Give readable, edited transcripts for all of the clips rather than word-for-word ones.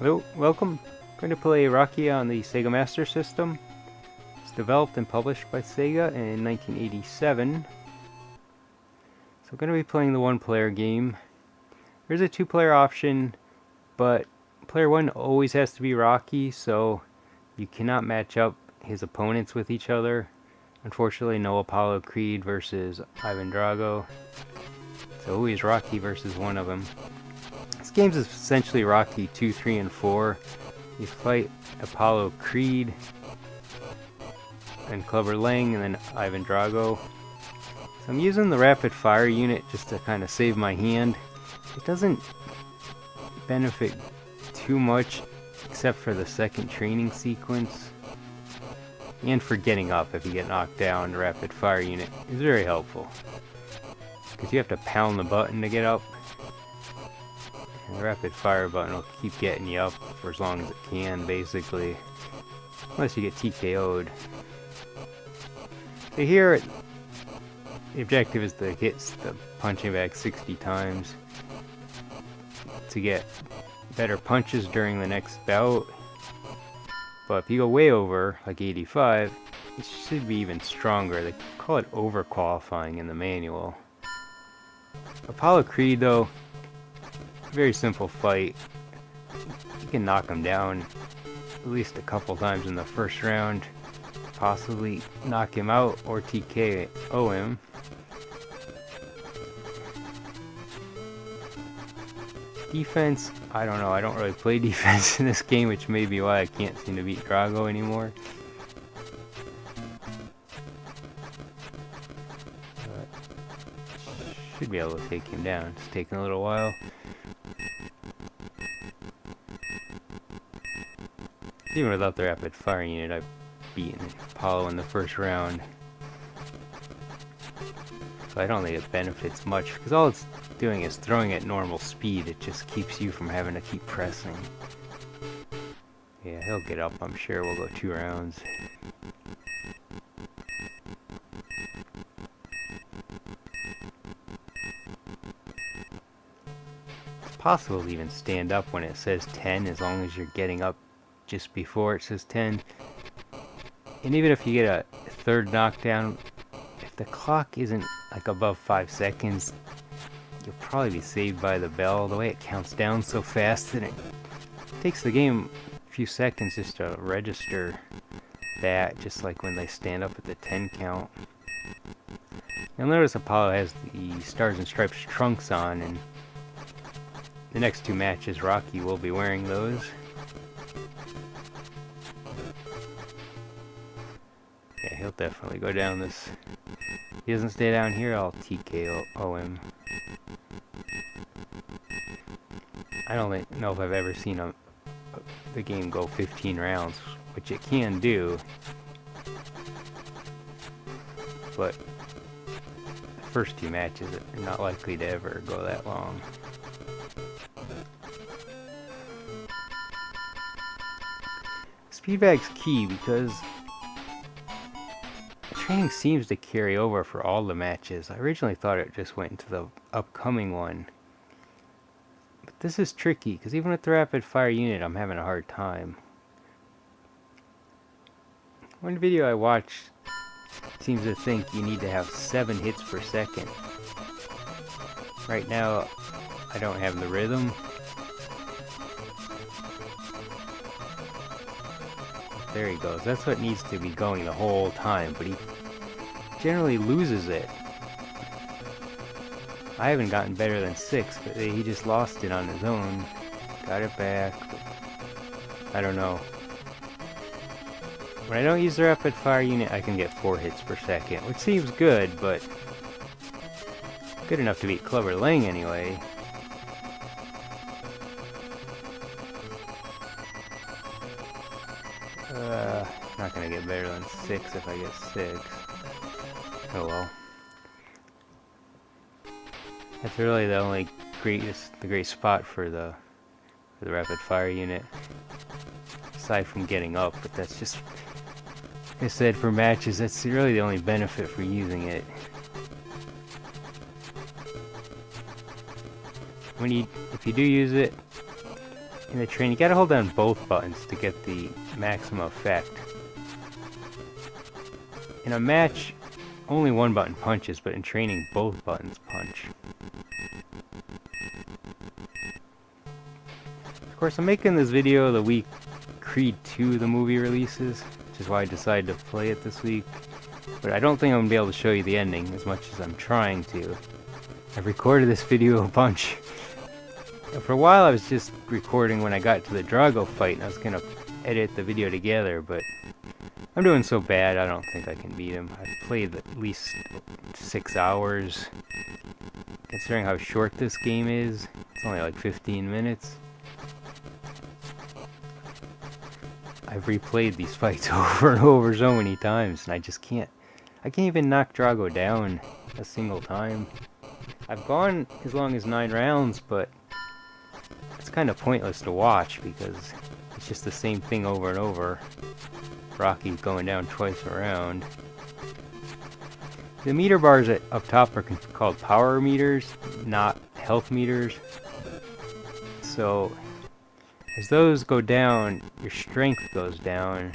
Hello, welcome. I'm going to play Rocky on the Sega Master System. It's developed and published by Sega in 1987. So I'm going to be playing the one-player game. There's a two-player option, but player one always has to be Rocky, so you cannot match up his opponents with each other. Unfortunately, no Apollo Creed versus Ivan Drago. So always Rocky versus one of them. This game's essentially Rocky 2, 3, and 4. You fight Apollo Creed, and Clubber Lang, and then Ivan Drago. So I'm using the rapid fire unit just to kind of save my hand. It doesn't benefit too much except for the second training sequence. And for getting up if you get knocked down, the rapid fire unit is very helpful. Because you have to pound the button to get up. And the rapid fire button will keep getting you up for as long as it can, basically. Unless you get TKO'd. So here, the objective is to hit the punching bag 60 times to get better punches during the next bout. But if you go way over, like 85, it should be even stronger. They call it overqualifying in the manual. Apollo Creed, though, very simple fight. You can knock him down at least a couple times in the first round. Possibly knock him out or TKO him. Defense, I don't know. I don't really play defense in this game, which may be why I can't seem to beat Drago anymore. But should be able to take him down. It's taking a little while. Even without the rapid fire unit, I've beaten Apollo in the first round. So I don't think it benefits much, because all it's doing is throwing at normal speed. It just keeps you from having to keep pressing. Yeah, he'll get up, I'm sure. We'll go 2 rounds. It's possible to even stand up when it says 10, as long as you're getting up just before it says 10. And even if you get a third knockdown, if the clock isn't like above 5 seconds, you'll probably be saved by the bell. The way it counts down so fast, and it takes the game a few seconds just to register that, just like when they stand up at the 10 count. You'll notice Apollo has the Stars and Stripes trunks on, and the next 2 matches Rocky will be wearing those. Yeah, he'll definitely go down this. If he doesn't stay down here, I'll TKO him. I don't know if I've ever seen the game go 15 rounds, which it can do. But the first 2 matches are not likely to ever go that long. Speed bag's key because training seems to carry over for all the matches. I originally thought it just went into the upcoming one. But this is tricky, because even with the rapid fire unit, I'm having a hard time. One video I watched seems to think you need to have 7 hits per second. Right now, I don't have the rhythm. There he goes. That's what needs to be going the whole time, but he generally loses it. I haven't gotten better than 6, but he just lost it on his own. Got it back. I don't know. When I don't use the rapid fire unit, I can get 4 hits per second, which seems good, but good enough to beat Clubber Lang anyway. Not gonna get better than 6 if I get 6. Oh well. That's really the only great spot for the rapid fire unit, aside from getting up. But that's just, like I said, for matches, that's really the only benefit for using it. If you do use it, in the train, you gotta hold down both buttons to get the maximum effect. In a match, only one button punches, but in training, both buttons punch. Of course, I'm making this video the week Creed 2, the movie, releases, which is why I decided to play it this week. But I don't think I'm going to be able to show you the ending as much as I'm trying to. I've recorded this video a bunch. For a while I was just recording when I got to the Drago fight, and I was going to edit the video together, but I'm doing so bad I don't think I can beat him. I've played at least 6 hours. Considering how short this game is, it's only like 15 minutes. I've replayed these fights over and over so many times, and I can't even knock Drago down a single time. I've gone as long as 9 rounds, but it's kind of pointless to watch because it's just the same thing over and over. Rocky going down twice around. The meter bars up top are called power meters, not health meters. So as those go down, your strength goes down.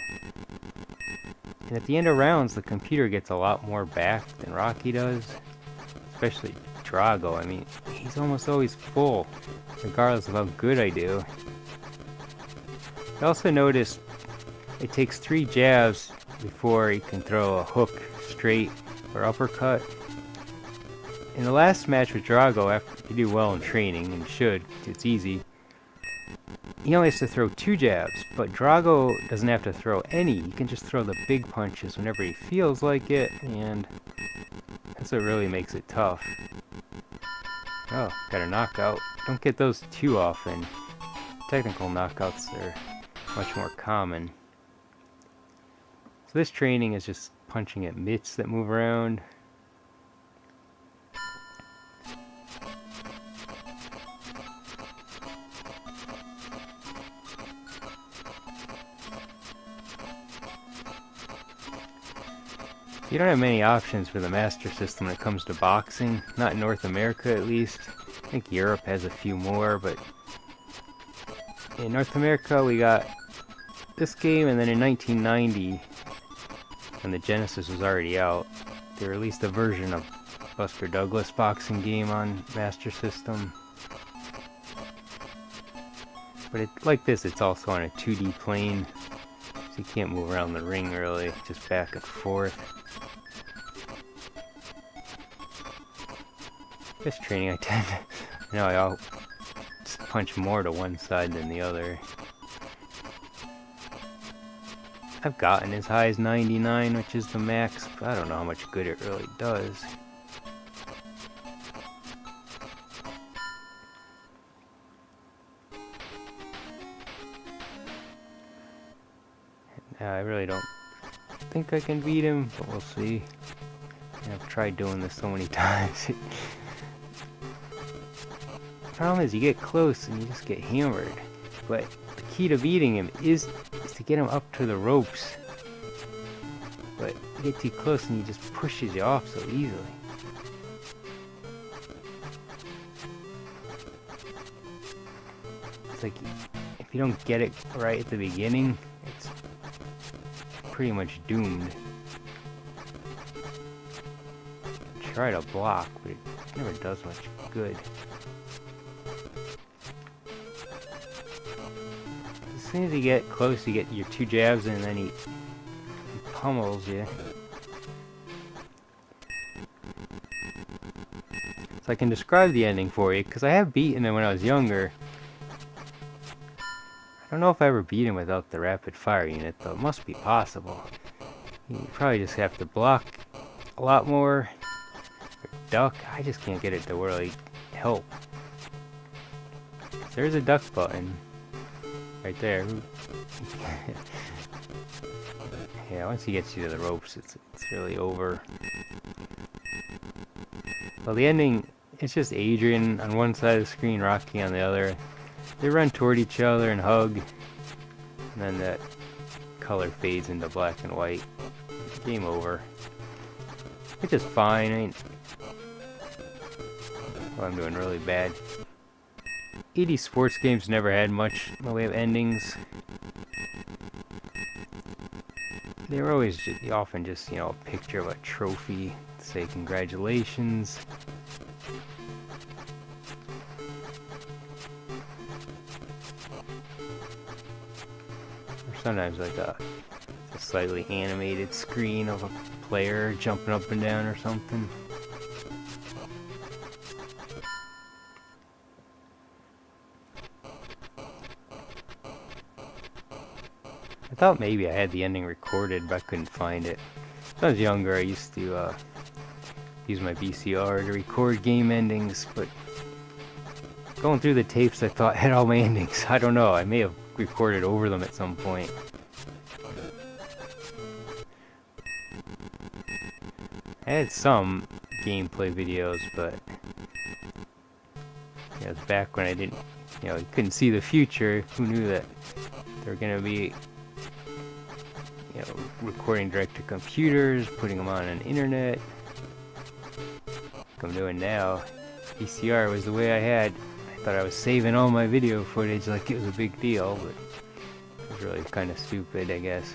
And at the end of rounds, the computer gets a lot more back than Rocky does. Especially Drago. I mean, he's almost always full, regardless of how good I do. I also noticed it takes 3 jabs before he can throw a hook, straight, or uppercut. In the last match with Drago, after you do well in training, and you should, it's easy, he only has to throw 2 jabs, but Drago doesn't have to throw any. He can just throw the big punches whenever he feels like it, and that's what really makes it tough. Oh, got a knockout. Don't get those too often. Technical knockouts are much more common. So this training is just punching at mitts that move around. You don't have many options for the Master System when it comes to boxing, not in North America at least. I think Europe has a few more, but in North America we got this game, and then in 1990, when the Genesis was already out, they released a version of Buster Douglas boxing game on Master System. But like this, it's also on a 2D plane, so you can't move around the ring really, just back and forth. This training I tend to, I'll just punch more to one side than the other. I've gotten as high as 99, which is the max, but I don't know how much good it really does. I really don't think I can beat him, but we'll see. I've tried doing this so many times. The problem is you get close and you just get hammered. But the key to beating him is to get him up to the ropes. But you get too close and he just pushes you off so easily. It's like if you don't get it right at the beginning, it's pretty much doomed. Try to block, but it never does much good. As soon as you get close, you get your 2 jabs and then he pummels you. So I can describe the ending for you, because I have beaten him when I was younger. I don't know if I ever beat him without the rapid fire unit, though it must be possible. You probably just have to block a lot more. Or duck, I just can't get it to really help. There's a duck button. Right there. Yeah, once he gets you to the ropes, it's really over. Well, the ending, it's just Adrian on one side of the screen, Rocky on the other. They run toward each other and hug, and then that color fades into black and white. Game over. Which is fine. I'm doing really bad. '80s sports games never had much in the way of endings. They were always often just, you know, a picture of a trophy to say congratulations. Or sometimes like a slightly animated screen of a player jumping up and down or something. I thought maybe I had the ending recorded, but I couldn't find it. When I was younger, I used to use my VCR to record game endings, but going through the tapes I thought had all my endings. I don't know, I may have recorded over them at some point. I had some gameplay videos, but it was back when I didn't, you know, you couldn't see the future. Who knew that they were gonna be, you know, recording direct to computers, putting them on an internet. Like I'm doing now. VCR was the way I had. I thought I was saving all my video footage like it was a big deal, but it was really kind of stupid, I guess.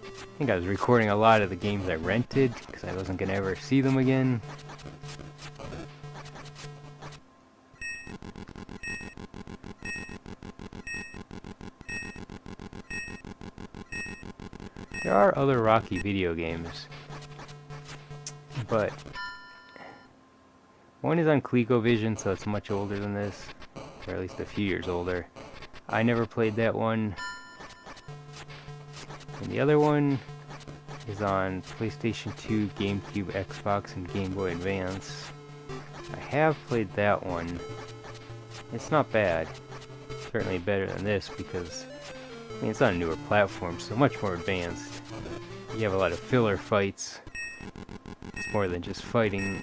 I think I was recording a lot of the games I rented because I wasn't gonna ever see them again. There are other Rocky video games, but one is on ColecoVision, so it's much older than this, or at least a few years older. I never played that one. And the other one is on PlayStation 2, GameCube, Xbox, and Game Boy Advance. I have played that one. It's not bad. Certainly better than this because, I mean, it's on a newer platform, so much more advanced. You have a lot of filler fights. It's more than just fighting,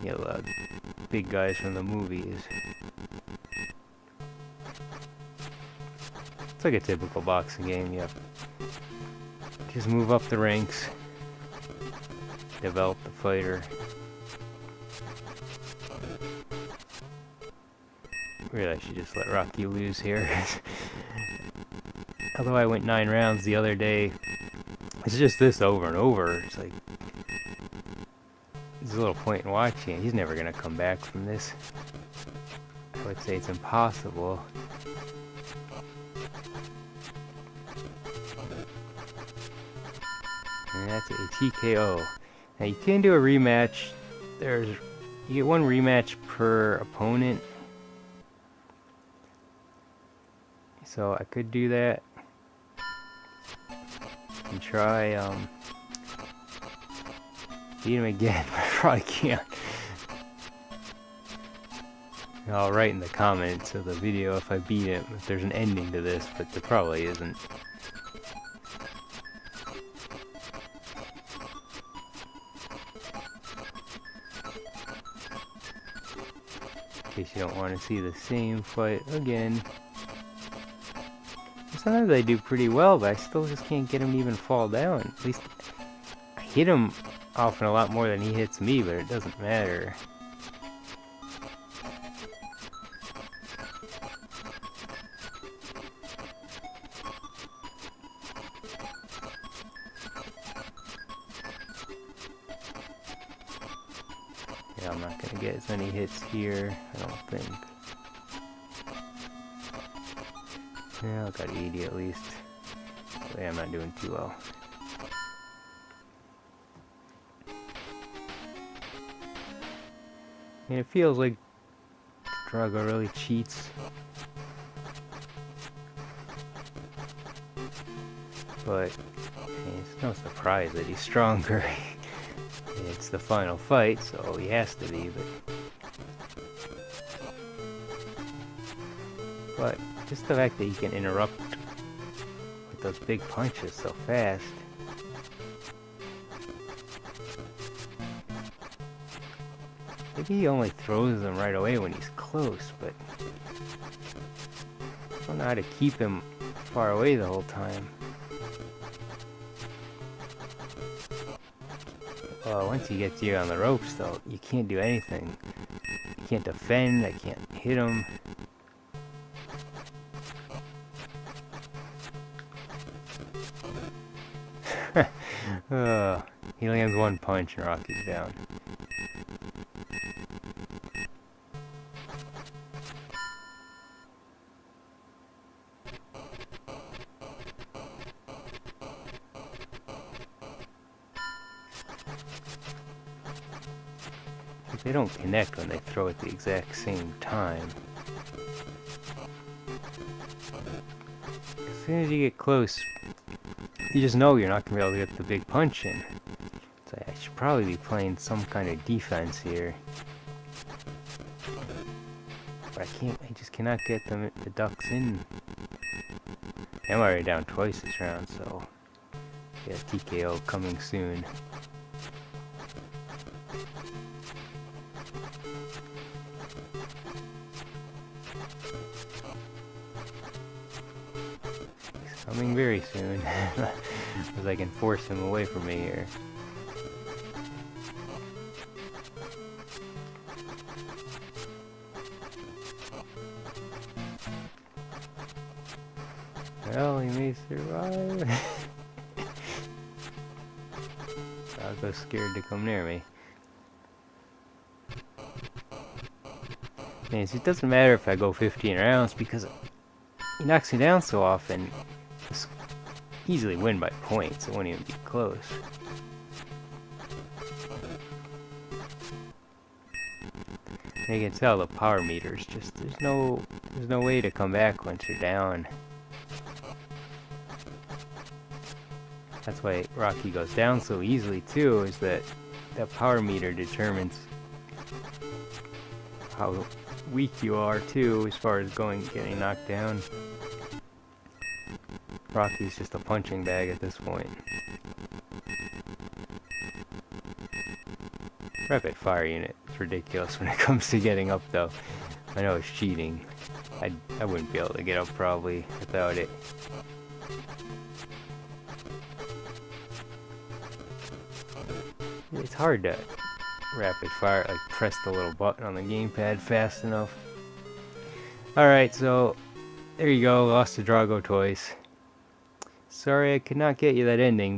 you know, big guys from the movies. It's like a typical boxing game. You just move up the ranks, develop the fighter. Really, I should just let Rocky lose here. Although I went 9 rounds the other day, it's just this over and over. It's like, there's a little point in watching it. He's never gonna come back from this. I would say it's impossible. And that's a TKO. Now you can do a rematch. You get one rematch per opponent. So I could do that and try beat him again, but I probably can't. I'll write in the comments of the video if I beat him, if there's an ending to this, but there probably isn't. In case you don't want to see the same fight again. Sometimes I do pretty well, but I still just can't get him to even fall down. At least I hit him often a lot more than he hits me, but it doesn't matter. Yeah, I'm not gonna get as many hits here, I don't think. Yeah, I got 80 at least. Yeah, I'm not doing too well. And it feels like Drago really cheats. But it's no surprise that he's stronger. It's the final fight, so he has to be, but just the fact that he can interrupt with those big punches so fast. Maybe he only throws them right away when he's close, but I don't know how to keep him far away the whole time. Well, once he gets you on the ropes, though, you can't do anything. can't defend, I can't hit him. He lands one punch and Rocky's down. They don't connect when they throw at the exact same time. As soon as you get close, you just know you're not going to be able to get the big punch in. So I should probably be playing some kind of defense here. But I just cannot get the ducks in. I'm already down twice this round, so yeah, TKO coming soon. Coming very soon, because I can force him away from me here. Well, he may survive. I was scared to come near me. And it doesn't matter if I go 15 rounds, because he knocks me down so often. Just easily win by points. It won't even be close. And you can tell the power meter's just there's no way to come back once you're down. That's why Rocky goes down so easily too, is that power meter determines how weak you are too, as far as getting knocked down. Rocky's just a punching bag at this point. Rapid fire unit. It's ridiculous when it comes to getting up though. I know it's cheating. I wouldn't be able to get up probably without it. It's hard to rapid fire, like press the little button on the gamepad fast enough. Alright, so there you go, lost to Drago twice. Sorry I could not get you that ending.